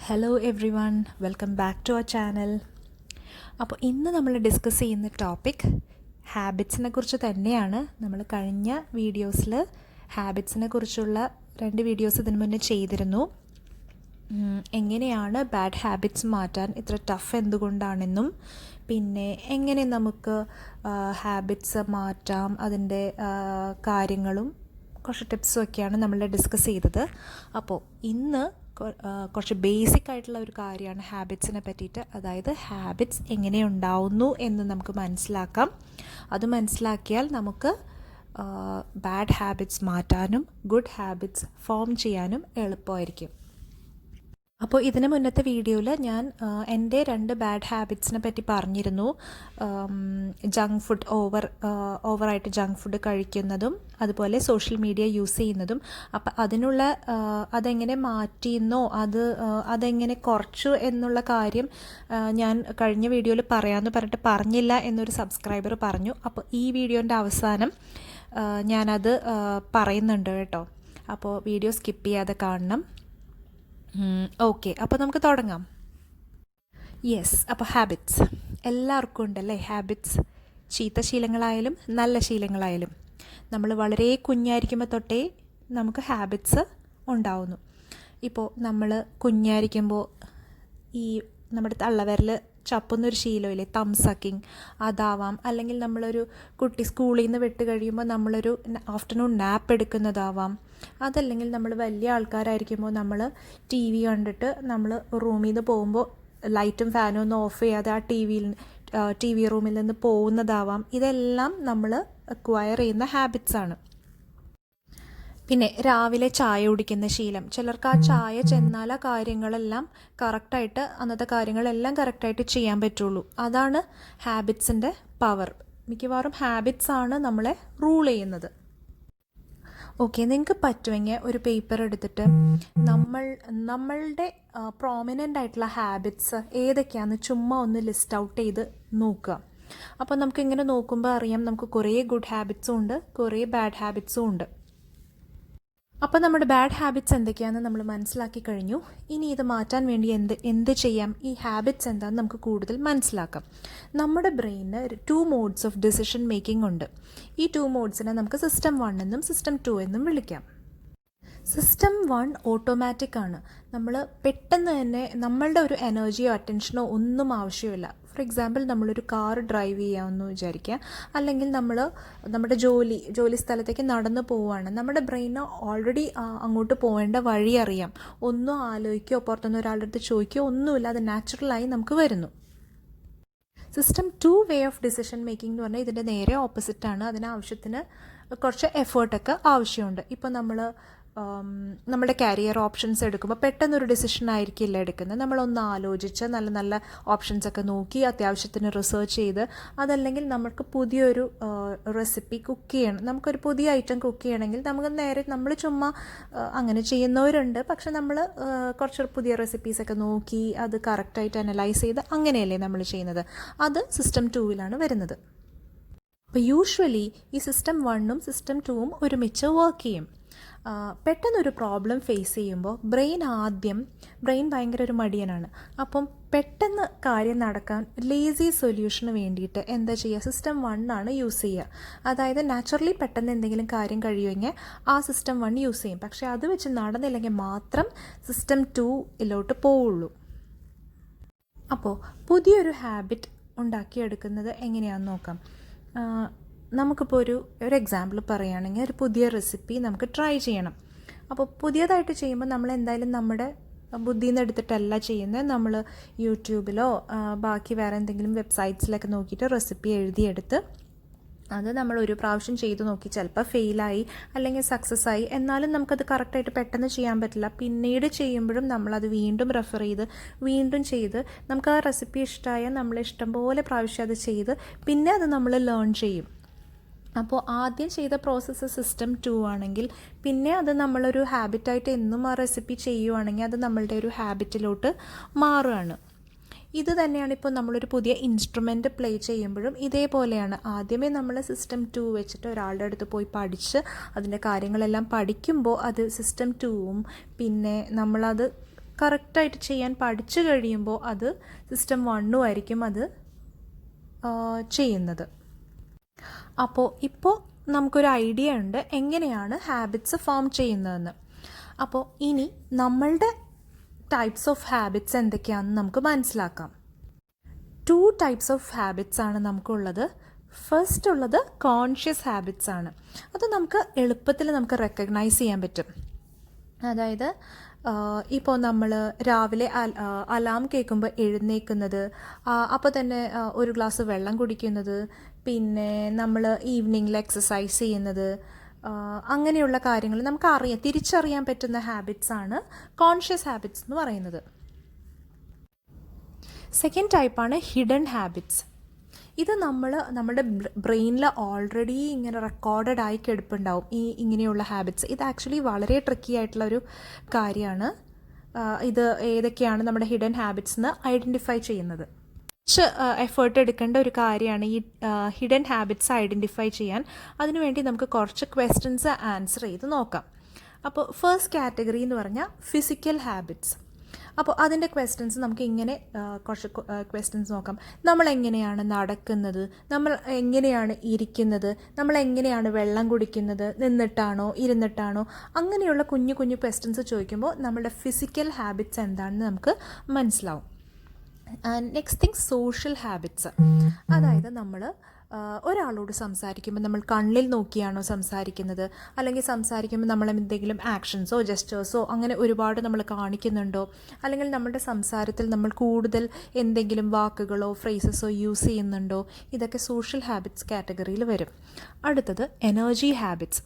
Hello everyone, welcome back to our channel. അപ്പോൾ ഇന്ന് നമ്മൾ ഡിസ്കസ് ചെയ്യുന്ന ടോപ്പിക് ഹാബിറ്റ്സിനെ കുറിച്ച് തന്നെയാണ്. നമ്മൾ കഴിഞ്ഞ വീഡിയോസിൽ ഹാബിറ്റ്സിനെ കുറിച്ചുള്ള 2 വീഡിയോസ് ഇതിനു മുന്നേ ചെയ്തിരുന്നു. എങ്ങനെയാണ് ബാഡ് ഹാബിറ്റ്സ് മാറ്റാൻ ഇത്ര ടഫ് എന്തുകൊണ്ടാണെന്നും, പിന്നെ എങ്ങനെ നമുക്ക് ഹാബിറ്റ്സ് മാറ്റാം, അതിൻ്റെ കാര്യങ്ങളും കുറച്ച് ടിപ്സും ഒക്കെയാണ് നമ്മൾ ഡിസ്കസ് ചെയ്തത്. അപ്പോൾ ഇന്ന് കുറച്ച് ബേസിക് ആയിട്ടുള്ള ഒരു കാര്യമാണ് ഹാബിറ്റ്സിനെ പറ്റിയിട്ട്. അതായത് ഹാബിറ്റ്സ് എങ്ങനെ ഉണ്ടാവുന്നു എന്ന് നമുക്ക് മനസ്സിലാക്കാം. അത് മനസ്സിലാക്കിയാൽ നമുക്ക് ബാഡ് ഹാബിറ്റ്സ് മാറ്റാനും ഗുഡ് ഹാബിറ്റ്സ് ഫോം ചെയ്യാനും എളുപ്പമായിരിക്കും. അപ്പോൾ ഇതിന് മുന്നത്തെ വീഡിയോയിൽ ഞാൻ എൻ്റെ 2 ബാഡ് ഹാബിറ്റ്സിനെ പറ്റി പറഞ്ഞിരുന്നു. ജങ്ക് ഫുഡ് ഓവറായിട്ട് ജങ്ക് ഫുഡ് കഴിക്കുന്നതും അതുപോലെ സോഷ്യൽ മീഡിയ യൂസ് ചെയ്യുന്നതും. അപ്പം അതെങ്ങനെ മാറ്റിയെന്നോ അതെങ്ങനെ കുറച്ചു എന്നുള്ള കാര്യം ഞാൻ കഴിഞ്ഞ വീഡിയോയിൽ പറയാമെന്ന് പറഞ്ഞിട്ട് പറഞ്ഞില്ല എന്നൊരു സബ്സ്ക്രൈബർ പറഞ്ഞു. അപ്പോൾ ഈ വീഡിയോൻ്റെ അവസാനം ഞാനത് പറയുന്നുണ്ട് കേട്ടോ. അപ്പോൾ വീഡിയോ സ്കിപ്പ് ചെയ്യാതെ കാണണം. ഓക്കെ, അപ്പോൾ നമുക്ക് തുടങ്ങാം. യെസ്, അപ്പോൾ ഹാബിറ്റ്സ് എല്ലാവർക്കും ഉണ്ടല്ലേ. ഹാബിറ്റ്സ് ചീത്ത ശീലങ്ങളായാലും നല്ല ശീലങ്ങളായാലും നമ്മൾ വളരെ കുഞ്ഞായിരിക്കുമ്പോൾ തൊട്ടേ നമുക്ക് ഹാബിറ്റ്സ് ഉണ്ടാവുന്നു. ഇപ്പോൾ നമ്മൾ കുഞ്ഞായിരിക്കുമ്പോൾ ഈ നമ്മുടെ തള്ളവിരൽ ചപ്പുന്നൊരു ശീലമില്ലേ, തംസക്കിങ്, അതാവാം. അല്ലെങ്കിൽ നമ്മളൊരു കുട്ടി സ്കൂളിൽ നിന്ന് വിട്ട് കഴിയുമ്പോൾ നമ്മളൊരു ആഫ്റ്റർനൂൺ നാപ്പ് എടുക്കുന്നതാവാം. അതല്ലെങ്കിൽ നമ്മൾ വലിയ ആൾക്കാരായിരിക്കുമ്പോൾ നമ്മൾ ടി വി കണ്ടിട്ട് നമ്മൾ റൂമിൽ നിന്ന് പോകുമ്പോൾ ലൈറ്റും ഫാനും ഒന്നും ഓഫ് ചെയ്യാതെ ആ ടി വി റൂമിൽ നിന്ന് പോകുന്നതാവാം. ഇതെല്ലാം നമ്മൾ അക്വയർ ചെയ്യുന്ന ഹാബിറ്റ്സാണ്. പിന്നെ രാവിലെ ചായ കുടിക്കുന്ന ശീലം, ചിലർക്ക് ആ ചായ ചെന്നാൽ ആ കാര്യങ്ങളെല്ലാം കറക്റ്റായിട്ട്, അന്നത്തെ കാര്യങ്ങളെല്ലാം കറക്റ്റായിട്ട് ചെയ്യാൻ പറ്റുള്ളൂ. അതാണ് ഹാബിറ്റ്സിൻ്റെ പവർ. മിക്കവാറും ഹാബിറ്റ്സാണ് നമ്മളെ റൂൾ ചെയ്യുന്നത്. ഓക്കെ, നിങ്ങൾക്ക് പറ്റുമെങ്കിൽ ഒരു പേപ്പർ എടുത്തിട്ട് നമ്മളുടെ പ്രോമിനൻ്റ് ആയിട്ടുള്ള ഹാബിറ്റ്സ് ഏതൊക്കെയാണെന്ന് ചുമ്മാ ഒന്ന് ലിസ്റ്റ് ഔട്ട് ചെയ്ത് നോക്കുക. അപ്പോൾ നമുക്കിങ്ങനെ നോക്കുമ്പോൾ അറിയാം നമുക്ക് കുറേ ഗുഡ് ഹാബിറ്റ്സും ഉണ്ട്, കുറേ ബാഡ് ഹാബിറ്റ്സും ഉണ്ട്. അപ്പോൾ നമ്മുടെ ബാഡ് ഹാബിറ്റ്സ് എന്തൊക്കെയാണെന്ന് നമ്മൾ മനസ്സിലാക്കി കഴിഞ്ഞു. ഇനി ഇത് മാറ്റാൻ വേണ്ടി എന്ത് ചെയ്യാം, ഈ ഹാബിറ്റ്സ് എന്താണെന്ന് നമുക്ക് കൂടുതൽ മനസ്സിലാക്കാം. നമ്മുടെ ബ്രെയിനിന് 2 മോഡ്സ് ഓഫ് ഡിസിഷൻ മേക്കിംഗ് ഉണ്ട്. ഈ 2 മോഡ്സിനെ നമുക്ക് സിസ്റ്റം 1 എന്നും സിസ്റ്റം 2 എന്നും വിളിക്കാം. സിസ്റ്റം 1 ഓട്ടോമാറ്റിക് ആണ്. നമ്മൾ പെട്ടെന്ന് തന്നെ നമ്മളുടെ ഒരു എനർജിയോ അറ്റൻഷനോ ഒന്നും ആവശ്യമില്ല. ഫോർ എക്സാമ്പിൾ, നമ്മളൊരു കാർ ഡ്രൈവ് ചെയ്യാമെന്ന് വിചാരിക്കുക. അല്ലെങ്കിൽ നമ്മുടെ ജോലി സ്ഥലത്തേക്ക് നടന്നു പോവുകയാണ്. നമ്മുടെ ബ്രെയിന് ഓൾറെഡി അങ്ങോട്ട് പോകേണ്ട വഴി അറിയാം. ഒന്നും ആലോചിക്കുകയോ പുറത്തുനിന്ന് ഒരാളുടെ അടുത്ത് ചോദിക്കുകയോ ഒന്നുമില്ല, അത് നാച്ചുറലായി നമുക്ക് വരുന്നു. System 2 way of decision making എന്ന് പറഞ്ഞാൽ ഇതിൻ്റെ നേരെ ഓപ്പോസിറ്റാണ്. അതിനാവശ്യത്തിന് കുറച്ച് എഫേർട്ടൊക്കെ ആവശ്യമുണ്ട്. ഇപ്പോൾ നമ്മുടെ കരിയർ ഓപ്ഷൻസ് എടുക്കുമ്പോൾ പെട്ടെന്നൊരു ഡിസിഷൻ ആയിരിക്കില്ല എടുക്കുന്നത്. നമ്മളൊന്ന് ആലോചിച്ച് നല്ല നല്ല ഓപ്ഷൻസൊക്കെ നോക്കി അത്യാവശ്യത്തിന് റിസർച്ച് ചെയ്ത്, അതല്ലെങ്കിൽ നമുക്ക് പുതിയൊരു റെസിപ്പി കുക്ക് ചെയ്യണം, നമുക്കൊരു പുതിയ ഐറ്റം കുക്ക് ചെയ്യണമെങ്കിൽ നമുക്ക് നേരെ നമ്മൾ ചുമ്മാ അങ്ങനെ ചെയ്യുന്നവരുണ്ട്. പക്ഷെ നമ്മൾ കുറച്ച് പുതിയ റെസിപ്പീസൊക്കെ നോക്കി അത് കറക്റ്റായിട്ട് അനലൈസ് ചെയ്ത് അങ്ങനെയല്ലേ നമ്മൾ ചെയ്യുന്നത്. അത് സിസ്റ്റം 2 വരുന്നത്. അപ്പോൾ യൂഷ്വലി ഈ സിസ്റ്റം 1ഉം സിസ്റ്റം 2ഉം ഒരുമിച്ച് വർക്ക് ചെയ്യും. പെട്ടെന്നൊരു പ്രോബ്ലം ഫേസ് ചെയ്യുമ്പോൾ ബ്രെയിൻ ഭയങ്കര ഒരു മടിയനാണ്. അപ്പം പെട്ടെന്ന് കാര്യം നടക്കാൻ ലേസി സൊല്യൂഷന് വേണ്ടിയിട്ട് എന്താ ചെയ്യുക, സിസ്റ്റം 1 യൂസ് ചെയ്യുക. അതായത് നാച്ചുറലി പെട്ടെന്ന് എന്തെങ്കിലും കാര്യം കഴിയുമെങ്കിൽ ആ സിസ്റ്റം 1 യൂസ് ചെയ്യും. പക്ഷേ അത് വെച്ച് നടന്നില്ലെങ്കിൽ മാത്രം സിസ്റ്റം 2 പോവുള്ളൂ. അപ്പോൾ പുതിയൊരു ഹാബിറ്റ് ഉണ്ടാക്കിയെടുക്കുന്നത് എങ്ങനെയാണെന്ന് നോക്കാം. നമുക്കിപ്പോൾ ഒരു എക്സാമ്പിൾ പറയുകയാണെങ്കിൽ, ഒരു പുതിയ റെസിപ്പി നമുക്ക് ട്രൈ ചെയ്യണം. അപ്പോൾ പുതിയതായിട്ട് ചെയ്യുമ്പോൾ നമ്മൾ എന്തായാലും നമ്മുടെ ബുദ്ധിയിൽ നിന്ന് എടുത്തിട്ടല്ല ചെയ്യുന്നത്. നമ്മൾ യൂട്യൂബിലോ ബാക്കി വേറെ എന്തെങ്കിലും വെബ്സൈറ്റ്സിലൊക്കെ നോക്കിയിട്ട് റെസിപ്പി എഴുതിയെടുത്ത് അത് നമ്മൾ ഒരു പ്രാവശ്യം ചെയ്ത് നോക്കി, ചിലപ്പോൾ ഫെയിലായി അല്ലെങ്കിൽ സക്സസ് ആയി. എന്നാലും നമുക്കത് കറക്റ്റായിട്ട് പെട്ടെന്ന് ചെയ്യാൻ പറ്റില്ല. പിന്നീട് ചെയ്യുമ്പോഴും നമ്മളത് വീണ്ടും റെഫർ ചെയ്ത് നമുക്ക് ആ റെസിപ്പി ഇഷ്ടമായ നമ്മൾ ഇഷ്ടംപോലെ പ്രാവശ്യം അത് ചെയ്ത് പിന്നെ അത് നമ്മൾ ലേൺ ചെയ്യും. അപ്പോൾ ആദ്യം ചെയ്ത പ്രോസസ്സ് സിസ്റ്റം 2 ആണെങ്കിൽ പിന്നെ അത് നമ്മളൊരു ഹാബിറ്റായിട്ട് എന്നും ആ റെസിപ്പി ചെയ്യുവാണെങ്കിൽ അത് നമ്മളുടെ ഒരു ഹാബിറ്റിലോട്ട് മാറുകയാണ്. ഇത് തന്നെയാണ് ഇപ്പോൾ നമ്മളൊരു പുതിയ ഇൻസ്ട്രുമെൻറ്റ് പ്ലേ ചെയ്യുമ്പോഴും ഇതേപോലെയാണ്. ആദ്യമേ നമ്മൾ സിസ്റ്റം 2 വെച്ചിട്ട് ഒരാളുടെ അടുത്ത് പോയി പഠിച്ച് അതിൻ്റെ കാര്യങ്ങളെല്ലാം പഠിക്കുമ്പോൾ അത് സിസ്റ്റം 2ഉം പിന്നെ നമ്മളത് കറക്റ്റായിട്ട് ചെയ്യാൻ പഠിച്ചു കഴിയുമ്പോൾ അത് സിസ്റ്റം 1 ആയിരിക്കും അത് ചെയ്യുന്നത്. അപ്പോൾ ഇപ്പോൾ നമുക്കൊരു ഐഡിയ ഉണ്ട് എങ്ങനെയാണ് ഹാബിറ്റ്സ് ഫോം ചെയ്യുന്നതെന്ന്. അപ്പോൾ ഇനി നമ്മളുടെ ടൈപ്സ് ഓഫ് ഹാബിറ്റ്സ് എന്തൊക്കെയാണെന്ന് നമുക്ക് മനസ്സിലാക്കാം. 2 ടൈപ്സ് ഓഫ് ഹാബിറ്റ്സ് ആണ് നമുക്കുള്ളത്. ഫസ്റ്റ് ഉള്ളത് കോൺഷ്യസ് ഹാബിറ്റ്സ് ആണ്. അത് നമുക്ക് എളുപ്പത്തിൽ നമുക്ക് റെക്കഗ്നൈസ് ചെയ്യാൻ പറ്റും. അതായത് ഇപ്പോൾ നമ്മൾ രാവിലെ അലാം കേൾക്കുമ്പോൾ എഴുന്നേൽക്കുന്നത്, അപ്പോൾ തന്നെ ഒരു ഗ്ലാസ് വെള്ളം കുടിക്കുന്നത്, പിന്നെ നമ്മൾ ഈവനിങ്ങിൽ എക്സസൈസ് ചെയ്യുന്നത്, അങ്ങനെയുള്ള കാര്യങ്ങൾ നമുക്ക് തിരിച്ചറിയാൻ പറ്റുന്ന ഹാബിറ്റ്സാണ് കോൺഷ്യസ് ഹാബിറ്റ്സ് എന്ന് പറയുന്നത്. സെക്കൻഡ് ടൈപ്പാണ് ഹിഡൻ ഹാബിറ്റ്സ്. ഇത് നമ്മുടെ ബ്രെയിനിൽ ഓൾറെഡി ഇങ്ങനെ റെക്കോർഡഡ് ആയി കിടപ്പുണ്ടാവും ഇങ്ങനെയുള്ള ഹാബിറ്റ്സ്. ഇത് ആക്ച്വലി വളരെ ട്രിക്കി ആയിട്ടുള്ളൊരു കാര്യമാണ്. ഇത് ഏതൊക്കെയാണ് നമ്മുടെ ഹിഡൻ ഹാബിറ്റ്സ് എന്ന് ഐഡൻറ്റിഫൈ ചെയ്യുന്നത്. കുറച്ച് എഫേർട്ട് എടുക്കേണ്ട ഒരു കാര്യമാണ് ഈ ഹിഡൻ ഹാബിറ്റ്സ് ഐഡൻറ്റിഫൈ ചെയ്യാൻ. അതിനുവേണ്ടി നമുക്ക് കുറച്ച് ക്വസ്റ്റ്യൻസ് ആൻസർ ചെയ്ത് നോക്കാം. അപ്പോൾ ഫസ്റ്റ് കാറ്റഗറി എന്ന് പറഞ്ഞാൽ ഫിസിക്കൽ ഹാബിറ്റ്സ്. അപ്പോൾ അതിൻ്റെ ക്വസ്റ്റ്യൻസ് നമുക്ക് ഇങ്ങനെ കുറച്ച് ക്വസ്റ്റ്യൻസ് നോക്കാം. നമ്മളെങ്ങനെയാണ് നടക്കുന്നത്, നമ്മൾ എങ്ങനെയാണ് ഇരിക്കുന്നത്, നമ്മളെങ്ങനെയാണ് വെള്ളം കുടിക്കുന്നത്, നിന്നിട്ടാണോ ഇരുന്നിട്ടാണോ, അങ്ങനെയുള്ള കുഞ്ഞു കുഞ്ഞു ക്വസ്റ്റ്യൻസ് ചോദിക്കുമ്പോൾ നമ്മളുടെ ഫിസിക്കൽ ഹാബിറ്റ്സ് എന്താണെന്ന് നമുക്ക് മനസ്സിലാവും. Next thing social habits. അതായത് നമ്മൾ ഒരാളോട് സംസാരിക്കുമ്പോൾ നമ്മൾ കണ്ണിൽ നോക്കിയാണോ സംസാരിക്കുന്നത്, അല്ലെങ്കിൽ സംസാരിക്കുമ്പോൾ നമ്മൾ എന്തെങ്കിലും ആക്ഷൻസോ ജസ്റ്റേഴ്സോ അങ്ങനെ ഒരുപാട് നമ്മൾ കാണിക്കുന്നുണ്ടോ, അല്ലെങ്കിൽ നമ്മുടെ സംസാരത്തിൽ നമ്മൾ കൂടുതൽ എന്തെങ്കിലും വാക്കുകളോ ഫ്രേസസോ യൂസ് ചെയ്യുന്നുണ്ടോ, ഇതൊക്കെ സോഷ്യൽ ഹാബിറ്റ്സ് കാറ്റഗറിയിൽ വരും. അടുത്തത് എനർജി ഹാബിറ്റ്സ്.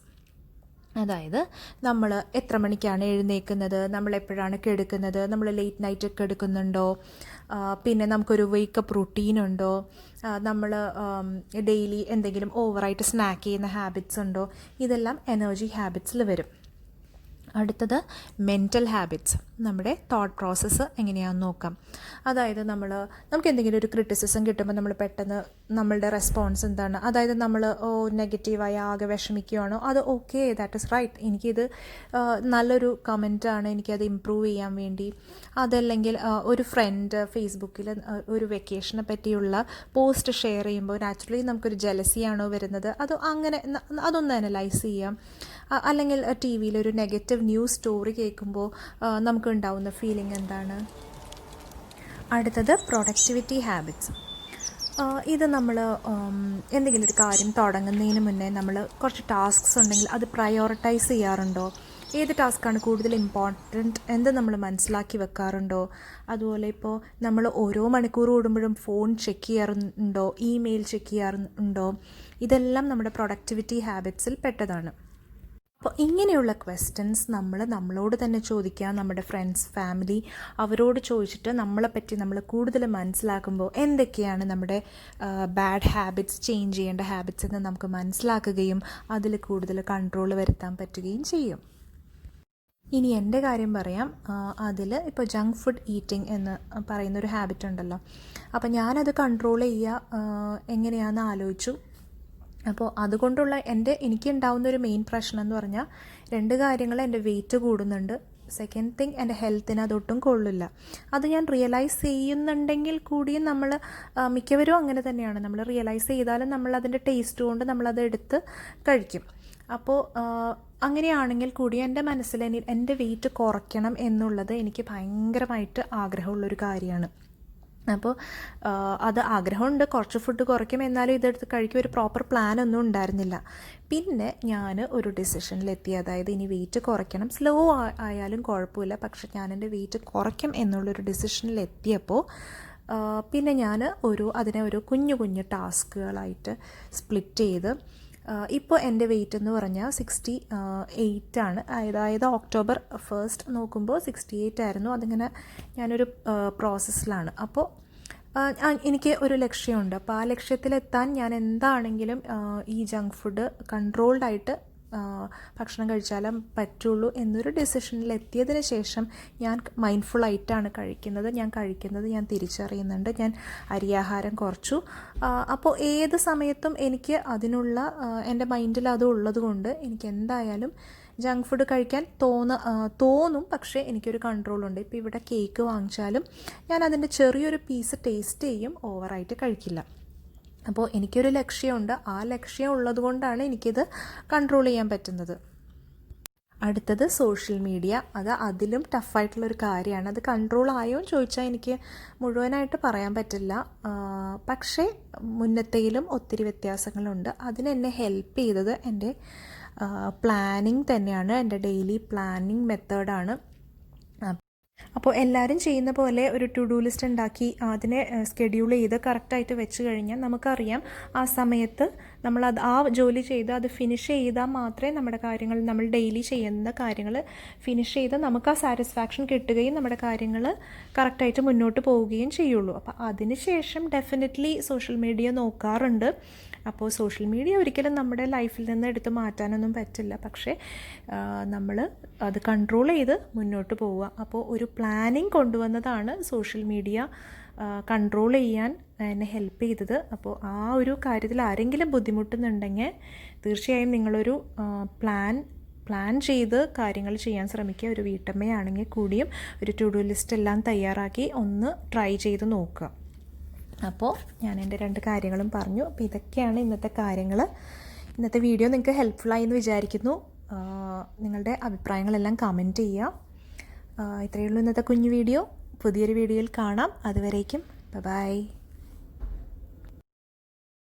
അതായത് നമ്മൾ എത്ര മണിക്കാണ് എഴുന്നേൽക്കുന്നത്, നമ്മൾ എപ്പോഴാണ് കിടക്കുന്നത്, നമ്മൾ ലേറ്റ് നൈറ്റ് കിടക്കുന്നുണ്ടോ, പിന്നെ നമുക്കൊരു വേക്കപ്പ് റുട്ടീനുണ്ടോ, നമ്മൾ ഡെയിലി എന്തെങ്കിലും ഓവറായിട്ട് സ്നാക്ക് ചെയ്യുന്ന ഹാബിറ്റ്സ് ഉണ്ടോ, ഇതെല്ലാം എനർജി ഹാബിറ്റ്സിൽ വരും. അടുത്തത് മെൻ്റൽ ഹാബിറ്റ്സ്. നമ്മുടെ തോട്ട് പ്രോസസ്സ് എങ്ങനെയാണെന്ന് നോക്കാം. അതായത് നമുക്ക് എന്തെങ്കിലും ഒരു ക്രിറ്റിസിസം കിട്ടുമ്പോൾ നമ്മൾ പെട്ടെന്ന് നമ്മളുടെ റെസ്പോൺസ് എന്താണ്, അതായത് നമ്മൾ നെഗറ്റീവായി ആകെ വിഷമിക്കുകയാണോ, അത് ഓക്കെ, ദാറ്റ് ഇസ് റൈറ്റ്, എനിക്കിത് നല്ലൊരു കമൻറ്റാണ്, എനിക്കത് ഇമ്പ്രൂവ് ചെയ്യാൻ വേണ്ടി. അതല്ലെങ്കിൽ ഒരു ഫ്രണ്ട് ഫേസ്ബുക്കിൽ ഒരു വെക്കേഷനെ പറ്റിയുള്ള പോസ്റ്റ് ഷെയർ ചെയ്യുമ്പോൾ നാച്ചുറലി നമുക്കൊരു ജലസിയാണോ വരുന്നത്, അതൊന്ന് അനലൈസ് ചെയ്യാം. അല്ലെങ്കിൽ ടി വിയിലൊരു നെഗറ്റീവ് ന്യൂസ് സ്റ്റോറി കേൾക്കുമ്പോൾ നമുക്കുണ്ടാവുന്ന ഫീലിംഗ് എന്താണ്. അടുത്തത് പ്രൊഡക്ടിവിറ്റി ഹാബിറ്റ്സ്. ഇത് നമ്മൾ എന്തെങ്കിലും ഒരു കാര്യം തുടങ്ങുന്നതിന് മുന്നേ നമ്മൾ കുറച്ച് ടാസ്ക്സ് ഉണ്ടെങ്കിൽ അത് പ്രയോറിറ്റൈസ് ചെയ്യാറുണ്ടോ, ഏത് ടാസ്ക്കാണ് കൂടുതൽ ഇമ്പോർട്ടൻറ്റ് എന്ന് നമ്മൾ മനസ്സിലാക്കി വെക്കാറുണ്ടോ. അതുപോലെ ഇപ്പോൾ നമ്മൾ ഓരോ മണിക്കൂർ കൂടുമ്പോഴും ഫോൺ ചെക്ക് ചെയ്യാറുണ്ടോ, ഇമെയിൽ ചെക്ക് ചെയ്യാറുണ്ടോ, ഇതെല്ലാം നമ്മുടെ പ്രൊഡക്ടിവിറ്റി ഹാബിറ്റ്സിൽ പെട്ടതാണ്. അപ്പോൾ ഇങ്ങനെയുള്ള ക്വസ്റ്റ്യൻസ് നമ്മളോട് തന്നെ ചോദിക്കുക. നമ്മുടെ ഫ്രണ്ട്സ്, ഫാമിലി, അവരോട് ചോദിച്ചിട്ട് നമ്മളെപ്പറ്റി നമ്മൾ കൂടുതൽ മനസ്സിലാക്കുമ്പോൾ എന്തൊക്കെയാണ് നമ്മുടെ ബാഡ് ഹാബിറ്റ്സ്, ചേഞ്ച് ചെയ്യേണ്ട ഹാബിറ്റ്സ് എന്ന് നമുക്ക് മനസ്സിലാക്കുകയും അതിൽ കൂടുതൽ കൺട്രോൾ വരുത്താൻ പറ്റുകയും ചെയ്യും. ഇനി എൻ്റെ കാര്യം പറയാം. അതിൽ ഇപ്പോൾ ജങ്ക് ഫുഡ് ഈറ്റിംഗ് എന്ന് പറയുന്നൊരു ഹാബിറ്റ് ഉണ്ടല്ലോ, അപ്പോൾ ഞാനത് കൺട്രോൾ ചെയ്യുക എങ്ങനെയാണെന്ന് ആലോചിച്ചു. അപ്പോൾ അതുകൊണ്ടുള്ള എനിക്കുണ്ടാവുന്നൊരു മെയിൻ പ്രശ്നം എന്ന് പറഞ്ഞാൽ 2 കാര്യങ്ങൾ. എൻ്റെ വെയിറ്റ് കൂടുന്നുണ്ട്. സെക്കൻഡ് തിങ്, എൻ്റെ ഹെൽത്തിന് അതൊട്ടും കൊള്ളില്ല. അത് ഞാൻ റിയലൈസ് ചെയ്യുന്നുണ്ടെങ്കിൽ കൂടിയും നമ്മൾ മിക്കവരും അങ്ങനെ തന്നെയാണ്. നമ്മൾ റിയലൈസ് ചെയ്താലും നമ്മൾ അതിൻ്റെ ടേസ്റ്റ് കൊണ്ട് നമ്മളത് എടുത്ത് കഴിക്കും. അപ്പോൾ അങ്ങനെയാണെങ്കിൽ കൂടി എൻ്റെ മനസ്സിൽ എൻ്റെ വെയിറ്റ് കുറയ്ക്കണം എന്നുള്ളത് എനിക്ക് ഭയങ്കരമായിട്ട് ആഗ്രഹമുള്ളൊരു കാര്യമാണ്. അപ്പോൾ അത് ആഗ്രഹമുണ്ട്, കുറച്ച് ഫുഡ് കുറയ്ക്കും, എന്നാലും ഇതെടുത്ത് കഴിക്കും, ഒരു പ്രോപ്പർ പ്ലാനൊന്നും ഉണ്ടായിരുന്നില്ല. പിന്നെ ഞാൻ ഒരു ഡിസിഷനിലെത്തി. അതായത് ഇനി വെയിറ്റ് കുറയ്ക്കണം, സ്ലോ ആയാലും കുഴപ്പമില്ല, പക്ഷെ ഞാൻ എൻ്റെ വെയിറ്റ് കുറയ്ക്കും എന്നുള്ളൊരു ഡിസിഷനിലെത്തിയപ്പോൾ പിന്നെ ഞാൻ അതിനെ ഒരു കുഞ്ഞു കുഞ്ഞു ടാസ്കുകളായിട്ട് സ്പ്ലിറ്റ് ചെയ്ത് ഇപ്പോൾ എൻ്റെ വെയിറ്റ് എന്ന് പറഞ്ഞാൽ 68 ആണ്. അതായത് ഒക്ടോബർ 1 നോക്കുമ്പോൾ 68 ആയിരുന്നു. അതിങ്ങനെ ഞാനൊരു പ്രോസസ്സിലാണ്. അപ്പോൾ എനിക്ക് ഒരു ലക്ഷ്യമുണ്ട്. അപ്പോൾ ആ ലക്ഷ്യത്തിലെത്താൻ ഞാൻ എന്താണെങ്കിലും ഈ ജങ്ക് ഫുഡ് കൺട്രോൾഡായിട്ട് ഭക്ഷണം കഴിച്ചാലും പറ്റുള്ളൂ എന്നൊരു ഡിസിഷനിലെത്തിയതിന് ശേഷം ഞാൻ മൈൻഡ്ഫുള്ളായിട്ടാണ് കഴിക്കുന്നത്. ഞാൻ തിരിച്ചറിയുന്നുണ്ട്. ഞാൻ അരിയാഹാരം കുറച്ചു. അപ്പോൾ ഏത് സമയത്തും എനിക്ക് അതിനുള്ള എൻ്റെ മൈൻഡിൽ അത് ഉള്ളത് കൊണ്ട് എനിക്ക് എന്തായാലും ജങ്ക് ഫുഡ് കഴിക്കാൻ തോന്നും, പക്ഷേ എനിക്കൊരു കൺട്രോളുണ്ട്. ഇപ്പോൾ ഇവിടെ കേക്ക് വാങ്ങിച്ചാലും ഞാൻ അതിൻ്റെ ചെറിയൊരു പീസ് ടേസ്റ്റ് ചെയ്യും, ഓവറായിട്ട് കഴിക്കില്ല. അപ്പോൾ എനിക്കൊരു ലക്ഷ്യമുണ്ട്, ആ ലക്ഷ്യം ഉള്ളത് കൊണ്ടാണ് എനിക്കിത് കൺട്രോൾ ചെയ്യാൻ പറ്റുന്നത്. അടുത്തത് സോഷ്യൽ മീഡിയ. അതിലും ടഫായിട്ടുള്ളൊരു കാര്യമാണ്. അത് കൺട്രോൾ ആയോ എന്ന് ചോദിച്ചാൽ എനിക്ക് മുഴുവനായിട്ട് പറയാൻ പറ്റില്ല. പക്ഷേ മുന്നത്തേലും ഒത്തിരി വ്യത്യാസങ്ങളുണ്ട്. അതിനെന്നെ ഹെൽപ്പ് ചെയ്തത് എൻ്റെ പ്ലാനിങ് തന്നെയാണ്, എൻ്റെ ഡെയിലി പ്ലാനിങ് മെത്തേഡാണ്. അപ്പോൾ എല്ലാവരും ചെയ്യുന്ന പോലെ ഒരു ടു ഡു ലിസ്റ്റ് ഉണ്ടാക്കി അതിനെ സ്കെഡ്യൂൾ ചെയ്ത് കറക്റ്റായിട്ട് വെച്ച് കഴിഞ്ഞാൽ നമുക്കറിയാം ആ സമയത്ത് ആ ജോലി ചെയ്ത് അത് ഫിനിഷ് ചെയ്താൽ മാത്രമേ നമ്മുടെ കാര്യങ്ങൾ, നമ്മൾ ഡെയിലി ചെയ്യുന്ന കാര്യങ്ങൾ ഫിനിഷ് ചെയ്ത് നമുക്ക് ആ സാറ്റിസ്ഫാക്ഷൻ കിട്ടുകയും നമ്മുടെ കാര്യങ്ങൾ കറക്റ്റായിട്ട് മുന്നോട്ട് പോവുകയും ചെയ്യുള്ളൂ. അപ്പോൾ അതിന് ശേഷം ഡെഫിനറ്റ്ലി സോഷ്യൽ മീഡിയ നോക്കാറുണ്ട്. അപ്പോൾ സോഷ്യൽ മീഡിയ ഒരിക്കലും നമ്മുടെ ലൈഫിൽ നിന്ന് എടുത്ത് മാറ്റാനൊന്നും പറ്റില്ല, പക്ഷേ നമ്മൾ അത് കൺട്രോൾ ചെയ്ത് മുന്നോട്ട് പോവുക. അപ്പോൾ ഒരു പ്ലാനിങ് കൊണ്ടുവന്നതാണ് സോഷ്യൽ മീഡിയ കൺട്രോൾ ചെയ്യാൻ എന്നെ ഹെൽപ്പ് ചെയ്തത്. അപ്പോൾ ആ ഒരു കാര്യത്തിൽ ആരെങ്കിലും ബുദ്ധിമുട്ടുന്നുണ്ടെങ്കിൽ തീർച്ചയായും നിങ്ങളൊരു പ്ലാൻ ചെയ്ത് കാര്യങ്ങൾ ചെയ്യാൻ ശ്രമിക്കുക. ഒരു വീട്ടമ്മയാണെങ്കിൽ കൂടിയും ഒരു ടു ഡു ലിസ്റ്റ് എല്ലാം തയ്യാറാക്കി ഒന്ന് ട്രൈ ചെയ്ത് നോക്കുക. അപ്പോൾ ഞാൻ എൻ്റെ 2 കാര്യങ്ങളും പറഞ്ഞു. അപ്പോൾ ഇതൊക്കെയാണ് ഇന്നത്തെ കാര്യങ്ങൾ. ഇന്നത്തെ വീഡിയോ നിങ്ങൾക്ക് ഹെൽപ്ഫുള്ളായി എന്ന് വിചാരിക്കുന്നു. നിങ്ങളുടെ അഭിപ്രായങ്ങളെല്ലാം കമൻറ്റ് ചെയ്യുക. ഇത്രയേ ഉള്ളൂ ഇന്നത്തെ കുഞ്ഞു വീഡിയോ. പുതിയൊരു വീഡിയോയിൽ കാണാം. അതുവരേക്കും ബൈ.